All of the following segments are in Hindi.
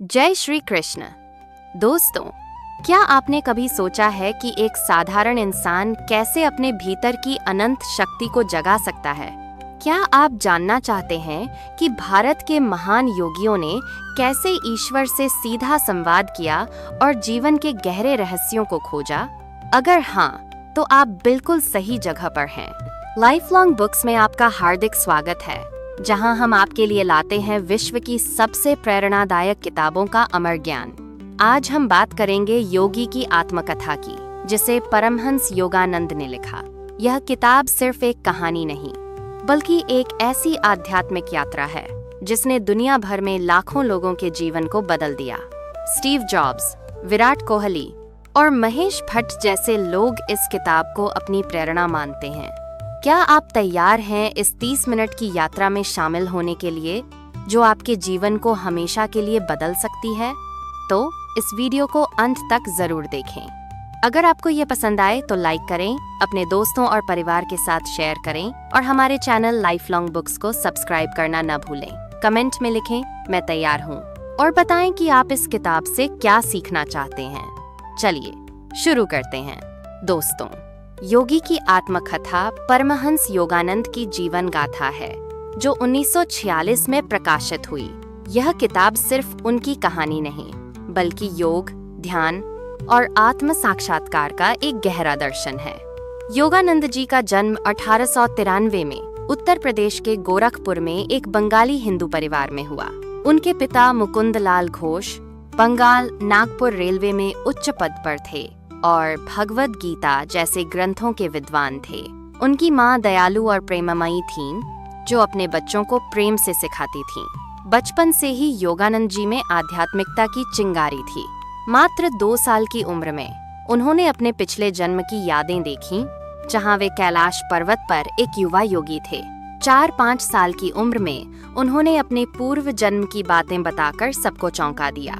जय श्री कृष्ण। दोस्तों, क्या आपने कभी सोचा है कि एक साधारण इंसान कैसे अपने भीतर की अनंत शक्ति को जगा सकता है? क्या आप जानना चाहते हैं कि भारत के महान योगियों ने कैसे ईश्वर से सीधा संवाद किया और जीवन के गहरे रहस्यों को खोजा? अगर हाँ, तो आप बिल्कुल सही जगह पर हैं। लाइफ लॉन्ग बुक्स में आपका हार्दिक स्वागत है, जहां हम आपके लिए लाते हैं विश्व की सबसे प्रेरणादायक किताबों का अमर ज्ञान। आज हम बात करेंगे योगी की आत्मकथा की, जिसे परमहंस योगानंद ने लिखा। यह किताब सिर्फ एक कहानी नहीं, बल्कि एक ऐसी आध्यात्मिक यात्रा है जिसने दुनिया भर में लाखों लोगों के जीवन को बदल दिया। स्टीव जॉब्स, विराट कोहली और महेश भट्ट जैसे लोग इस किताब को अपनी प्रेरणा मानते हैं। क्या आप तैयार हैं इस 30 मिनट की यात्रा में शामिल होने के लिए, जो आपके जीवन को हमेशा के लिए बदल सकती है? तो इस वीडियो को अंत तक जरूर देखें। अगर आपको ये पसंद आए तो लाइक करें, अपने दोस्तों और परिवार के साथ शेयर करें और हमारे चैनल लाइफ लॉन्ग बुक्स को सब्सक्राइब करना न भूलें। कमेंट में लिखें, मैं तैयार हूँ, और बताएं कि आप इस किताब से क्या सीखना चाहते हैं। चलिए शुरू करते हैं। दोस्तों, योगी की आत्मकथा परमहंस योगानंद की जीवन गाथा है, जो 1946 में प्रकाशित हुई। यह किताब सिर्फ उनकी कहानी नहीं, बल्कि योग, ध्यान और आत्म साक्षात्कार का एक गहरा दर्शन है। योगानंद जी का जन्म 1893 में उत्तर प्रदेश के गोरखपुर में एक बंगाली हिंदू परिवार में हुआ। उनके पिता मुकुंद लाल घोष बंगाल नागपुर रेलवे में उच्च पद पर थे और भगवद गीता जैसे ग्रंथों के विद्वान थे। उनकी माँ दयालु और प्रेममयी थीं, जो अपने बच्चों को प्रेम से सिखाती थीं। बचपन से ही योगानंद जी में आध्यात्मिकता की चिंगारी थी। मात्र 2 साल की उम्र में उन्होंने अपने पिछले जन्म की यादें देखीं, जहां वे कैलाश पर्वत पर एक युवा योगी थे। 4-5 साल की उम्र में उन्होंने अपने पूर्व जन्म की बातें बताकर सबको चौंका दिया।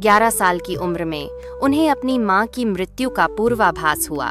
11 साल की उम्र में उन्हें अपनी मां की मृत्यु का पूर्वाभास हुआ,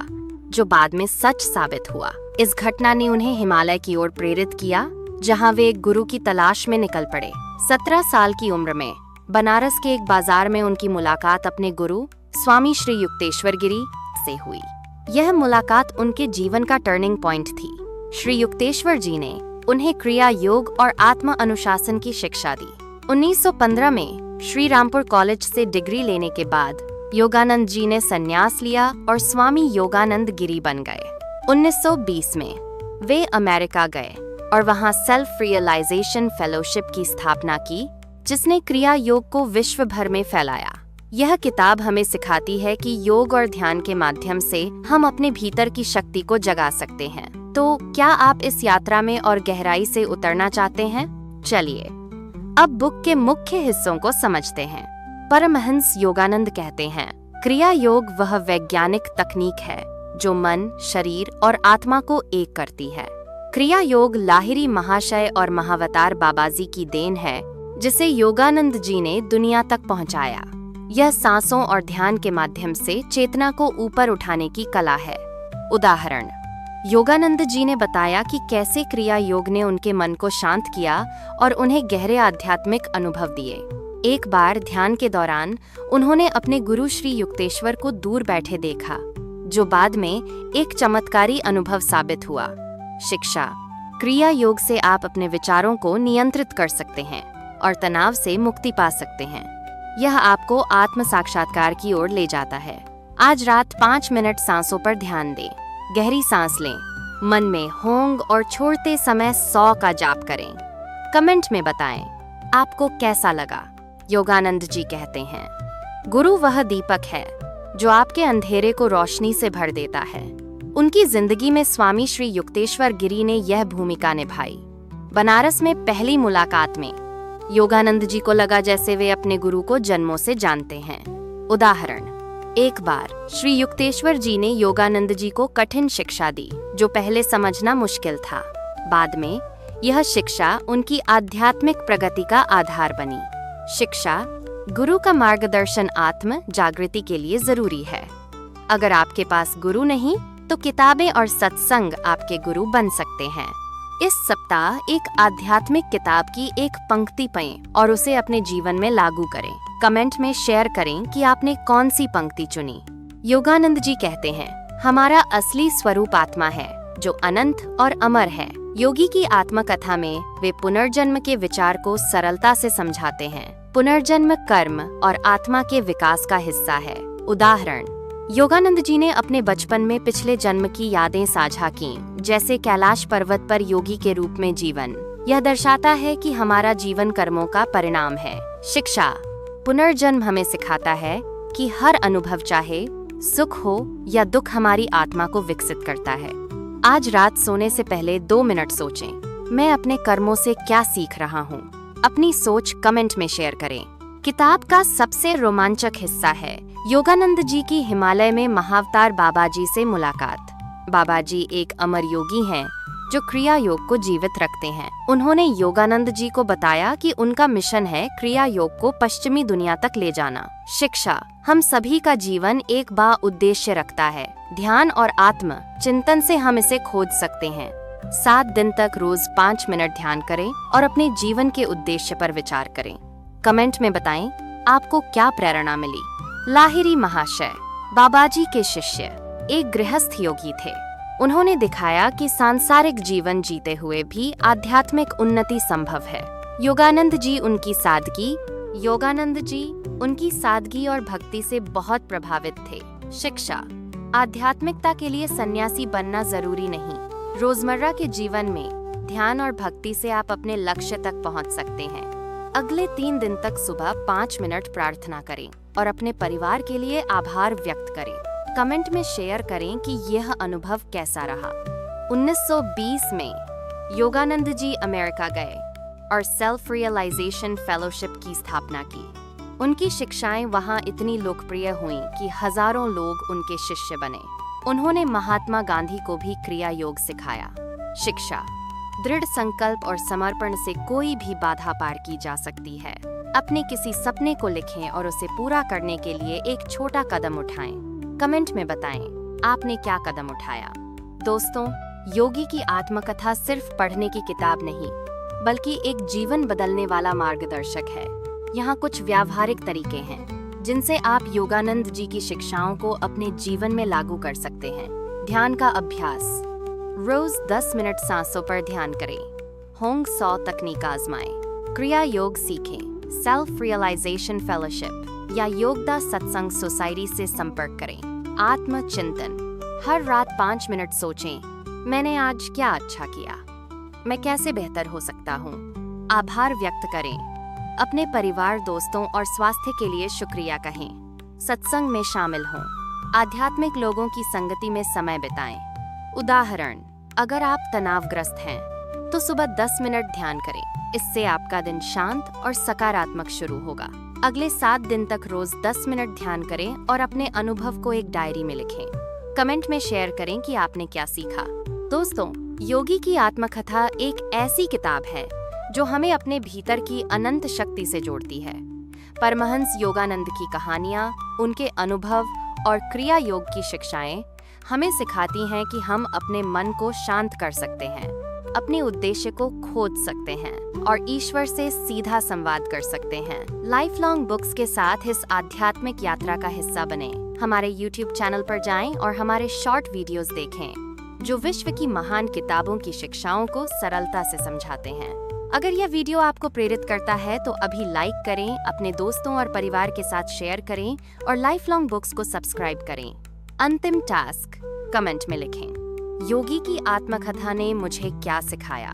जो बाद में सच साबित हुआ। इस घटना ने उन्हें हिमालय की ओर प्रेरित किया, जहां वे एक गुरु की तलाश में निकल पड़े। 17 साल की उम्र में बनारस के एक बाजार में उनकी मुलाकात अपने गुरु स्वामी श्री युक्तेश्वर गिरी से हुई। यह मुलाकात उनके जीवन का टर्निंग पॉइंट थी। श्री युक्तेश्वर जी ने उन्हें क्रिया योग और आत्म अनुशासन की शिक्षा दी। 1915 में श्री रामपुर कॉलेज से डिग्री लेने के बाद योगानंद जी ने संन्यास लिया और स्वामी योगानंद गिरी बन गए। 1920 में वे अमेरिका गए और वहां सेल्फ रियलाइजेशन फेलोशिप की स्थापना की, जिसने क्रिया योग को विश्व भर में फैलाया। यह किताब हमें सिखाती है कि योग और ध्यान के माध्यम से हम अपने भीतर की शक्ति को जगा सकते हैं। तो क्या आप इस यात्रा में और गहराई से उतरना चाहते हैं? चलिए अब बुक के मुख्य हिस्सों को समझते हैं। परमहंस योगानंद कहते हैं, क्रिया योग वह वैज्ञानिक तकनीक है जो मन, शरीर और आत्मा को एक करती है। क्रिया योग लाहिरी महाशय और महावतार बाबाजी की देन है, जिसे योगानंद जी ने दुनिया तक पहुंचाया। यह सांसों और ध्यान के माध्यम से चेतना को ऊपर उठाने की कला है। उदाहरण, योगानंद जी ने बताया कि कैसे क्रिया योग ने उनके मन को शांत किया और उन्हें गहरे आध्यात्मिक अनुभव दिए। एक बार ध्यान के दौरान उन्होंने अपने गुरु श्री युक्तेश्वर को दूर बैठे देखा, जो बाद में एक चमत्कारी अनुभव साबित हुआ। शिक्षा, क्रिया योग से आप अपने विचारों को नियंत्रित कर सकते हैं और तनाव से मुक्ति पा सकते हैं। यह आपको आत्म साक्षात्कार की ओर ले जाता है। आज रात 5 मिनट सांसों पर ध्यान दें। गहरी सांस लें, मन में होंग और छोड़ते समय 100 का जाप करें। कमेंट में बताएं आपको कैसा लगा। योगानंद जी कहते हैं, गुरु वह दीपक है जो आपके अंधेरे को रोशनी से भर देता है। उनकी जिंदगी में स्वामी श्री युक्तेश्वर गिरी ने यह भूमिका निभाई। बनारस में पहली मुलाकात में योगानंद जी को लगा जैसे वे अपने गुरु को जन्मों से जानते हैं। उदाहरण, एक बार श्री युक्तेश्वर जी ने योगानंद जी को कठिन शिक्षा दी, जो पहले समझना मुश्किल था। बाद में यह शिक्षा उनकी आध्यात्मिक प्रगति का आधार बनी। शिक्षा, गुरु का मार्गदर्शन आत्म जागृति के लिए जरूरी है। अगर आपके पास गुरु नहीं, तो किताबें और सत्संग आपके गुरु बन सकते हैं। इस सप्ताह एक आध्यात्मिक किताब की एक पंक्ति पढ़ें और उसे अपने जीवन में लागू करें। कमेंट में शेयर करें कि आपने कौन सी पंक्ति चुनी। योगानंद जी कहते हैं, हमारा असली स्वरूप आत्मा है जो अनंत और अमर है। योगी की आत्मकथा में वे पुनर्जन्म के विचार को सरलता से समझाते हैं। पुनर्जन्म कर्म और आत्मा के विकास का हिस्सा है। उदाहरण, योगानंद जी ने अपने बचपन में पिछले जन्म की यादें साझा की, जैसे कैलाश पर्वत पर योगी के रूप में जीवन। यह दर्शाता है कि हमारा जीवन कर्मों का परिणाम है। शिक्षा, पुनर्जन्म हमें सिखाता है कि हर अनुभव, चाहे सुख हो या दुख, हमारी आत्मा को विकसित करता है। आज रात सोने से पहले 2 मिनट सोचें, मैं अपने कर्मों से क्या सीख रहा हूँ। अपनी सोच कमेंट में शेयर करें। किताब का सबसे रोमांचक हिस्सा है योगानंद जी की हिमालय में महाअवतार बाबा जी से मुलाकात। बाबा जी एक अमर योगी हैं जो क्रिया योग को जीवित रखते हैं। उन्होंने योगानंद जी को बताया कि उनका मिशन है क्रिया योग को पश्चिमी दुनिया तक ले जाना। शिक्षा, हम सभी का जीवन एक बा उद्देश्य रखता है। ध्यान और आत्म चिंतन से हम इसे खोज सकते हैं। 7 दिन तक रोज 5 मिनट ध्यान करें और अपने जीवन के उद्देश्य पर विचार करें। कमेंट में बताएं आपको क्या प्रेरणा मिली। लाहिरी महाशय, बाबाजी के शिष्य, एक गृहस्थ योगी थे। उन्होंने दिखाया कि सांसारिक जीवन जीते हुए भी आध्यात्मिक उन्नति संभव है। योगानंद जी उनकी सादगी और भक्ति से बहुत प्रभावित थे। शिक्षा, आध्यात्मिकता के लिए सन्यासी बनना जरूरी नहीं। रोजमर्रा के जीवन में ध्यान और भक्ति से आप अपने लक्ष्य तक पहुंच सकते हैं। अगले 3 दिन तक सुबह 5 मिनट प्रार्थना करें और अपने परिवार के लिए आभार व्यक्त करें। कमेंट में शेयर करें कि यह अनुभव कैसा रहा। 1920 में योगानंद जी अमेरिका गए और सेल्फ रियलाइजेशन फेलोशिप की स्थापना की। उनकी शिक्षाएं वहां इतनी लोकप्रिय हुईं कि हजारों लोग उनके शिष्य बने। उन्होंने महात्मा गांधी को भी क्रिया योग सिखाया। शिक्षा, दृढ़ संकल्प और समर्पण से कोई भी बाधा पार की जा सकती है। अपने किसी सपने को लिखें और उसे पूरा करने के लिए एक छोटा कदम उठाएं। कमेंट में बताएं आपने क्या कदम उठाया। दोस्तों, योगी की आत्मकथा सिर्फ पढ़ने की किताब नहीं, बल्कि एक जीवन बदलने वाला मार्गदर्शक है। यहाँ कुछ व्यावहारिक तरीके हैं जिनसे आप योगानंद जी की शिक्षाओं को अपने जीवन में लागू कर सकते हैं। ध्यान का अभ्यास, रोज 10 मिनट सांसों पर ध्यान करें। होंग 100 तकनीक आजमाएं। क्रिया योग सीखें। सेल्फ रियलाइजेशन फेलोशिप या योगदा सत्संग सोसाइटी से संपर्क करें। आत्मचिंतन, हर रात 5 मिनट सोचें, मैंने आज क्या अच्छा किया, मैं कैसे बेहतर हो सकता हूँ। आभार व्यक्त करें। अपने परिवार, दोस्तों और स्वास्थ्य के लिए शुक्रिया कहें। सत्संग में शामिल हों। आध्यात्मिक लोगों की संगति में समय बिताएं। उदाहरण, अगर आप तनावग्रस्त हैं तो सुबह 10 मिनट ध्यान करें। इससे आपका दिन शांत और सकारात्मक शुरू होगा। अगले 7 दिन तक रोज 10 मिनट ध्यान करें और अपने अनुभव को एक डायरी में लिखें। कमेंट में शेयर करें कि आपने क्या सीखा। दोस्तों, योगी की आत्मकथा एक ऐसी किताब है जो हमें अपने भीतर की अनंत शक्ति से जोड़ती है। परमहंस योगानंद की कहानियाँ, उनके अनुभव और क्रिया योग की शिक्षाएं हमें सिखाती हैं कि हम अपने मन को शांत कर सकते हैं, अपने उद्देश्य को खोज सकते हैं और ईश्वर से सीधा संवाद कर सकते हैं। लाइफ लॉन्ग बुक्स के साथ इस आध्यात्मिक यात्रा का हिस्सा बने। हमारे YouTube चैनल पर जाएं और हमारे शॉर्ट वीडियोस देखें जो विश्व की महान किताबों की शिक्षाओं को सरलता से समझाते हैं। अगर यह वीडियो आपको प्रेरित करता है तो अभी लाइक करें, अपने दोस्तों और परिवार के साथ शेयर करें और लाइफ लॉन्ग बुक्स को सब्सक्राइब करें। अंतिम टास्क, कमेंट में लिखें, योगी की आत्मकथा ने मुझे क्या सिखाया,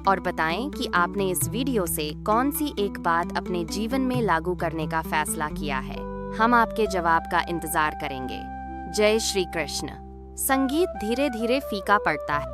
और बताएं कि आपने इस वीडियो से कौन सी एक बात अपने जीवन में लागू करने का फैसला किया है। हम आपके जवाब का इंतजार करेंगे। जय श्री कृष्ण। संगीत धीरे धीरे फीका पड़ता है।